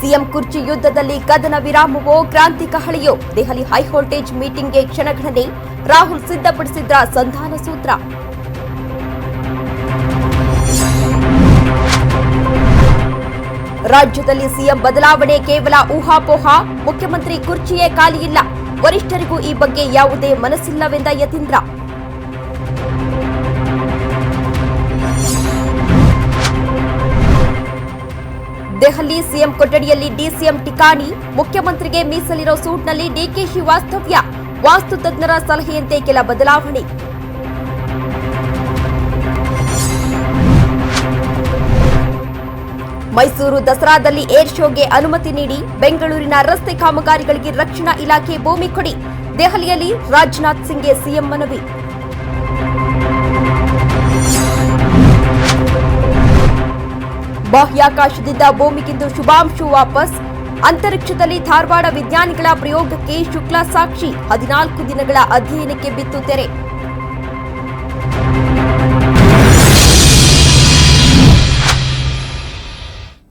CM ಕುರ್ಚಿ ಯುದ್ಧದಲ್ಲಿ ಕದನ ವಿರಾಮವೋ ಕ್ರಾಂತಿ ಕಹಳೆಯೋ ದೆಹಲಿ ಹೈವೋಲ್ಟೇಜ್ ಮೀಟಿಂಗ್ಗೆ ಕ್ಷಣಗಣನೆ ರಾಹುಲ್ ಸಿದ್ಧಪಡಿಸಿದ್ರ ಸಂಧಾನ ಸೂತ್ರ. ರಾಜ್ಯದಲ್ಲಿ ಸಿಎಂ ಬದಲಾವಣೆ ಕೇವಲ ಊಹಾಪೋಹ, ಮುಖ್ಯಮಂತ್ರಿ ಕುರ್ಚಿಯೇ ಖಾಲಿಯಿಲ್ಲ, ವರಿಷ್ಠರಿಗೂ ಈ ಬಗ್ಗೆ ಯಾವುದೇ ಮನಸ್ಸಿಲ್ಲವೆಂದ ಯತೀಂದ್ರ. ದೆಹಲಿ ಸಿಎಂ ಕೊಠಡಿಯಲ್ಲಿ ಡಿಸಿಎಂ ಠಿಕಾಣಿ, ಮುಖ್ಯಮಂತ್ರಿಗೆ ಮೀಸಲಿರೋ ಸೂಟ್ನಲ್ಲಿ ಡಿಕೆಶಿ ವಾಸ್ತವ್ಯ, ವಾಸ್ತು ತಜ್ಞರ ಸಲಹೆಯಂತೆ ಕೆಲ ಬದಲಾವಣೆ. ಮೈಸೂರು ದಸರಾದಲ್ಲಿ ಏರ್ ಶೋಗೆ ಅನುಮತಿ ನೀಡಿ, ಬೆಂಗಳೂರಿನ ರಸ್ತೆ ಕಾಮಗಾರಿಗಳಿಗೆ ರಕ್ಷಣಾ ಇಲಾಖೆ ಭೂಮಿ ಕೊಡಿ, ದೆಹಲಿಯಲ್ಲಿ ರಾಜನಾಥ್ ಸಿಂಗ್ಗೆ ಸಿಎಂ ಮನವಿ. ಬಾಹ್ಯಾಕಾಶದಿಂದ ಭೂಮಿಗಿಂದು ಶುಭಾಂಶು ವಾಪಸ್, ಅಂತರಿಕ್ಷದಲ್ಲಿ ಧಾರವಾಡ ವಿಜ್ಞಾನಿಗಳ ಪ್ರಯೋಗಕ್ಕೆ ಶುಕ್ಲಾ ಸಾಕ್ಷಿ, 14 ದಿನಗಳ ಅಧ್ಯಯನಕ್ಕೆ ಬಿತ್ತು ತೆರೆ.